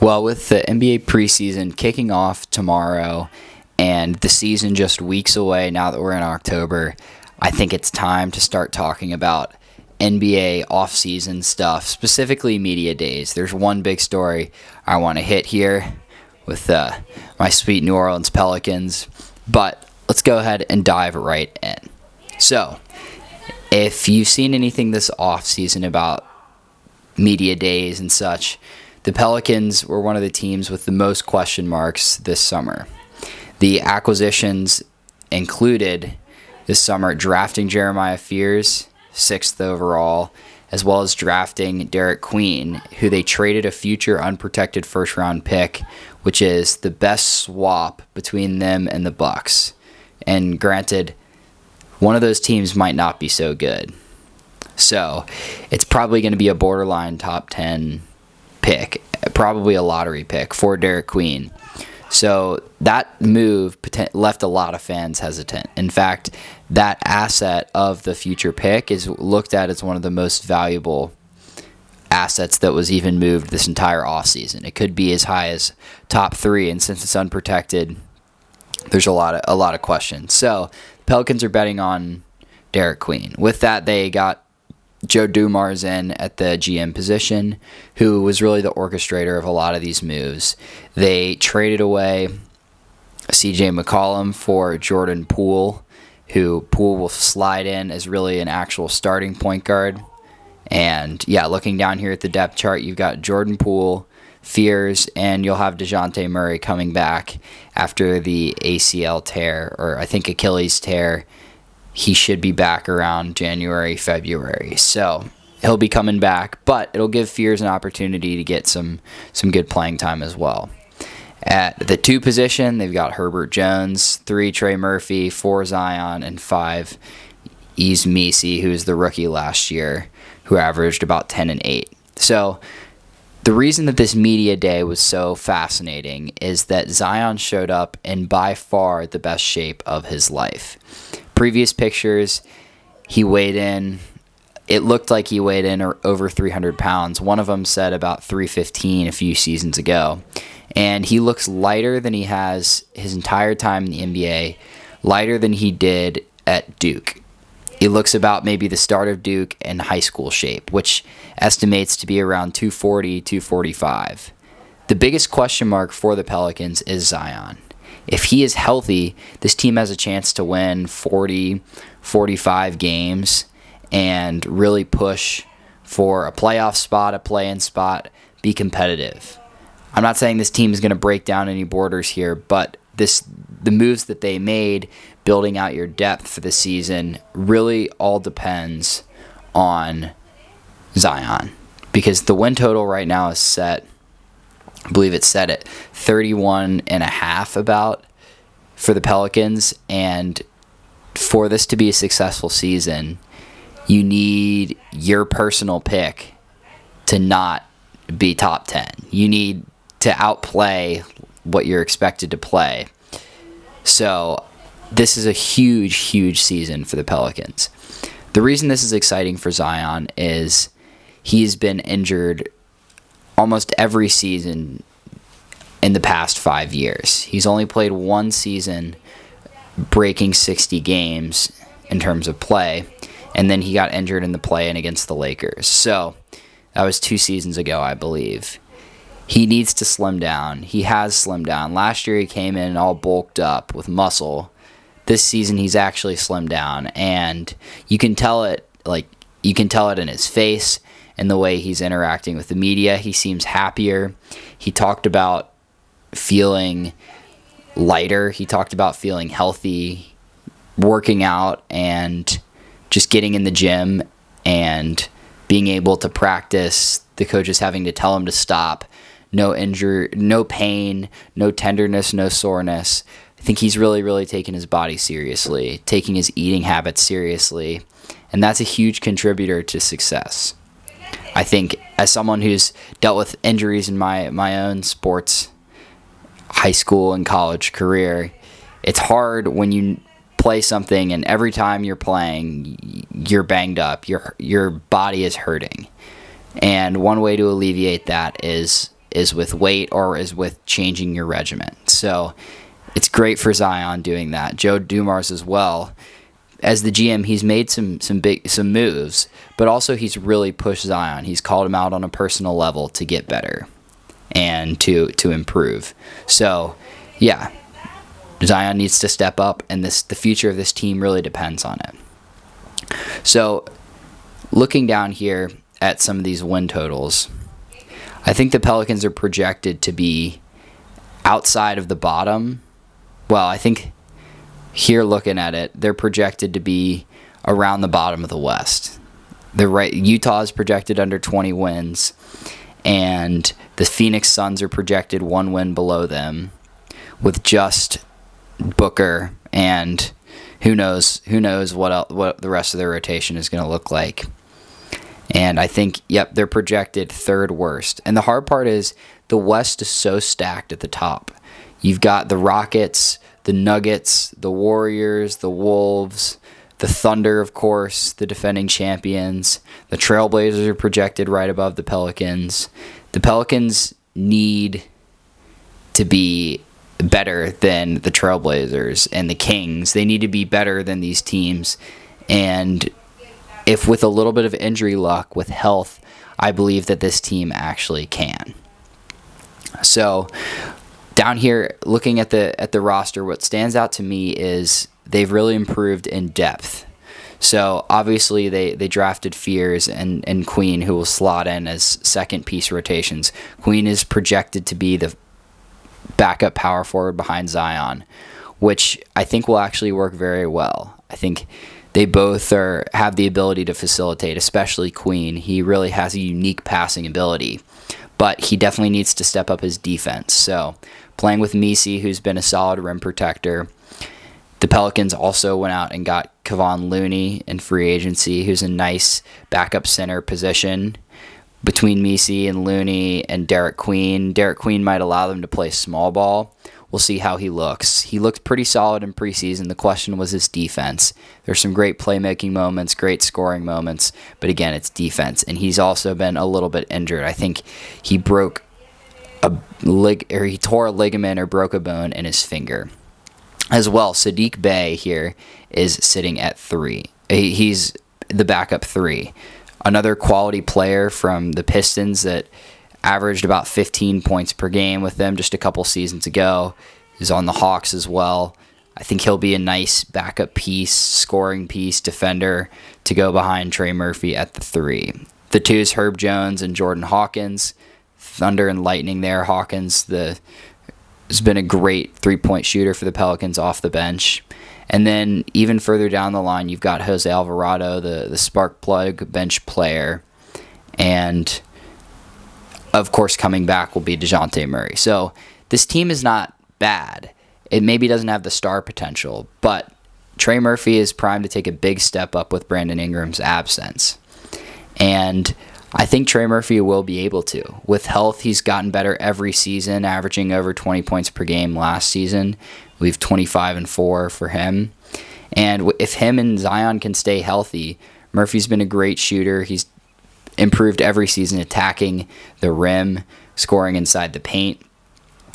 Well, with the NBA preseason kicking off tomorrow and the season just weeks away now that we're in October, I think it's time to start talking about NBA off-season stuff, specifically media days. There's one big story I want to hit here with my sweet New Orleans Pelicans, but let's go ahead and dive right in. So, if you've seen anything this off-season about media days and such, the Pelicans were one of the teams with the most question marks this summer. The acquisitions included this summer drafting Jeremiah Fears, 6th overall, as well as drafting Derek Queen, who they traded a future unprotected first-round pick, which is the best swap between them and the Bucks. And granted, one of those teams might not be so good. So, it's probably going to be a borderline top 10 pick, probably a lottery pick for Derek Queen. So that move left a lot of fans hesitant. In fact, that asset of the future pick is looked at as one of the most valuable assets that was even moved this entire offseason. It could be as high as top 3, and since it's unprotected, there's a lot of questions. So Pelicans are betting on Derek Queen. With that, they got Joe Dumars in at the GM position, who was really the orchestrator of a lot of these moves. They traded away CJ McCollum for Jordan Poole, who Poole will slide in as really an actual starting point guard. And yeah, looking down here at the depth chart, you've got Jordan Poole, Fears, and you'll have DeJounte Murray coming back after the ACL tear, or I think Achilles tear. He should be back around January, February. So he'll be coming back, but it'll give Fears an opportunity to get some good playing time as well. At the 2 position, they've got Herbert Jones, 3 Trey Murphy, 4 Zion, and 5 Yves Missi, who was the rookie last year, who averaged about 10 and 8. So the reason that this media day was so fascinating is that Zion showed up in by far the best shape of his life. Previous pictures, he weighed in, it looked like he weighed in over 300 pounds. One of them said about 315 a few seasons ago. And he looks lighter than he has his entire time in the NBA, lighter than he did at Duke. He looks about maybe the start of Duke in high school shape, which estimates to be around 240, 245. The biggest question mark for the Pelicans is Zion. If he is healthy, this team has a chance to win 40, 45 games and really push for a playoff spot, a play-in spot, be competitive. I'm not saying this team is going to break down any borders here, but the moves that they made, building out your depth for the season, really all depends on Zion. Because the win total right now is set, I believe it's set at 31.5 about for the Pelicans, and for this to be a successful season, you need your personal pick to not be top 10. You need to outplay what you're expected to play. So this is a huge, huge season for the Pelicans. The reason this is exciting for Zion is he's been injured almost every season in the past 5 years. He's only played one season breaking 60 games in terms of play, and then he got injured in the play-in against the Lakers. So that was 2 seasons ago, I believe. He needs to slim down. He has slimmed down. Last year he came in all bulked up with muscle. This season he's actually slimmed down, and you can tell it in his face and the way he's interacting with the media. He seems happier. He talked about feeling lighter. He talked about feeling healthy, working out, and just getting in the gym and being able to practice. The coaches having to tell him to stop. No injury, no pain, no tenderness, no soreness. I think he's really, really taking his body seriously, taking his eating habits seriously, and that's a huge contributor to success. I think as someone who's dealt with injuries in my own sports, high school and college career, it's hard when you play something and every time you're playing, you're banged up, your body is hurting. And one way to alleviate that is is with weight or is with changing your regimen. So it's great for Zion doing that. Joe Dumars as well. As the GM, he's made some moves, but also he's really pushed Zion. He's called him out on a personal level to get better and to improve. So, yeah, Zion needs to step up, and the future of this team really depends on it. So, looking down here at some of these win totals, I think the Pelicans are projected to be outside of the bottom. Well, I think here looking at it, they're projected to be around the bottom of the West. Utah is projected under 20 wins, and the Phoenix Suns are projected 1 win below them, with just Booker, and who knows what the rest of their rotation is going to look like. And I think, they're projected 3rd worst. And the hard part is the West is so stacked at the top. You've got the Rockets, the Nuggets, the Warriors, the Wolves, the Thunder, of course, the defending champions. The Trailblazers are projected right above the Pelicans. The Pelicans need to be better than the Trailblazers and the Kings. They need to be better than these teams. And if with a little bit of injury luck, with health, I believe that this team actually can. So down here, looking at the roster, what stands out to me is they've really improved in depth. So obviously they drafted Fears and Queen, who will slot in as second piece rotations. Queen is projected to be the backup power forward behind Zion, which I think will actually work very well. I think they both have the ability to facilitate, especially Queen. He really has a unique passing ability, but he definitely needs to step up his defense. So playing with Messi, who's been a solid rim protector. The Pelicans also went out and got Kevon Looney in free agency, who's a nice backup center position between Messi and Looney and Derek Queen. Derek Queen might allow them to play small ball. We'll see how he looks. He looked pretty solid in preseason. The question was his defense. There's some great playmaking moments, great scoring moments, but again, it's defense. And he's also been a little bit injured. I think he tore a ligament or broke a bone in his finger. As well, Saddiq Bey here is sitting at 3. He's the backup 3. Another quality player from the Pistons that averaged about 15 points per game with them just a couple seasons ago. He's on the Hawks as well. I think he'll be a nice backup piece, scoring piece, defender to go behind Trey Murphy at the 3. The 2s, Herb Jones and Jordan Hawkins. Thunder and Lightning there. Hawkins has been a great three-point shooter for the Pelicans off the bench. And then even further down the line, you've got Jose Alvarado, the spark plug bench player. And, of course, coming back will be DeJounte Murray. So this team is not bad. It maybe doesn't have the star potential, but Trey Murphy is primed to take a big step up with Brandon Ingram's absence. And I think Trey Murphy will be able to. With health, he's gotten better every season, averaging over 20 points per game last season. We have 25-4 for him. And if him and Zion can stay healthy, Murphy's been a great shooter. He's improved every season, attacking the rim, scoring inside the paint.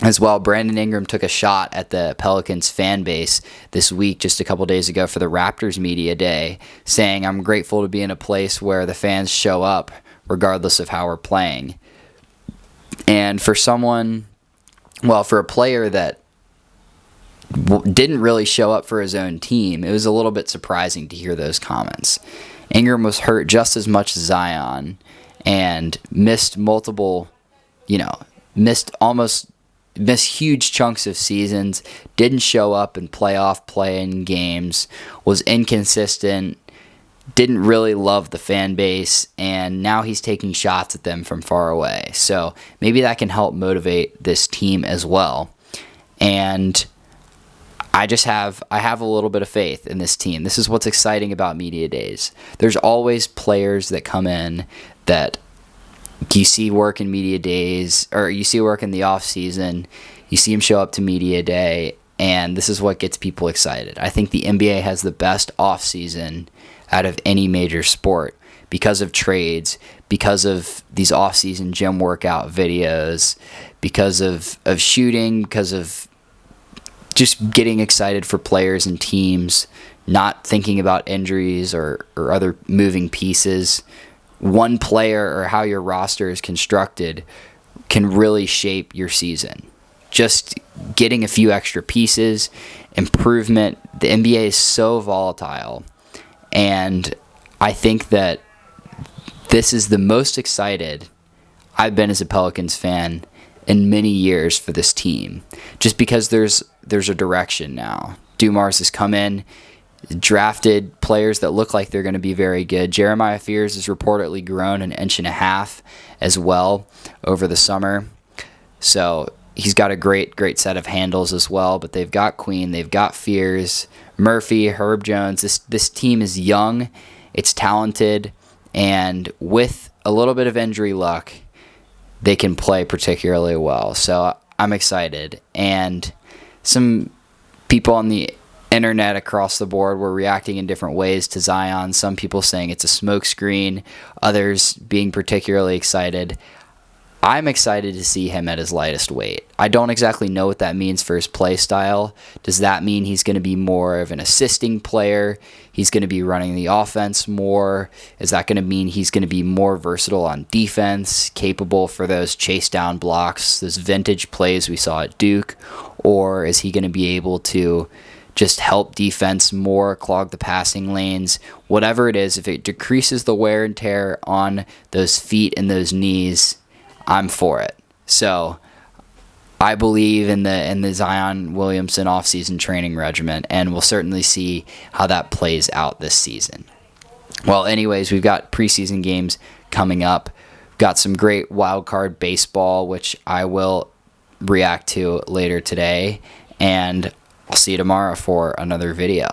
As well, Brandon Ingram took a shot at the Pelicans fan base this week, just a couple days ago, for the Raptors Media Day, saying, "I'm grateful to be in a place where the fans show up regardless of how we're playing." And for a player that didn't really show up for his own team, it was a little bit surprising to hear those comments. Ingram was hurt just as much as Zion and missed huge chunks of seasons, didn't show up in playoff play-in games, was inconsistent, didn't really love the fan base, and now he's taking shots at them from far away. So maybe that can help motivate this team as well. And I have a little bit of faith in this team. This is what's exciting about media days. There's always players that come in that you see work in media days, or you see work in the off season. You see them show up to media day, and this is what gets people excited. I think the NBA has the best off season out of any major sport because of trades, because of these off-season gym workout videos, because of shooting, because of just getting excited for players and teams, not thinking about injuries or other moving pieces. One player or how your roster is constructed can really shape your season. Just getting a few extra pieces, improvement. The NBA is so volatile, and I think that this is the most excited I've been as a Pelicans fan in many years for this team, just because there's a direction now. Dumars has come in, drafted players that look like they're going to be very good. Jeremiah Fears has reportedly grown an inch and a half as well over the summer. So he's got a great set of handles as well. But they've got Queen, they've got Fears, Murphy, Herb Jones. This team is young, it's talented, and with a little bit of injury luck, they can play particularly well. So I'm excited. And some people on the internet across the board were reacting in different ways to Zion. Some people saying it's a smokescreen, others being particularly excited. I'm excited to see him at his lightest weight. I don't exactly know what that means for his play style. Does that mean he's going to be more of an assisting player? He's going to be running the offense more? Is that going to mean he's going to be more versatile on defense, capable for those chase down blocks, those vintage plays we saw at Duke? Or is he going to be able to just help defense more, clog the passing lanes? Whatever it is, if it decreases the wear and tear on those feet and those knees, I'm for it. So I believe in the Zion Williamson offseason training regimen, and we'll certainly see how that plays out this season. Well, anyways, we've got preseason games coming up. We've got some great wild card baseball, which I will react to later today, and I'll see you tomorrow for another video.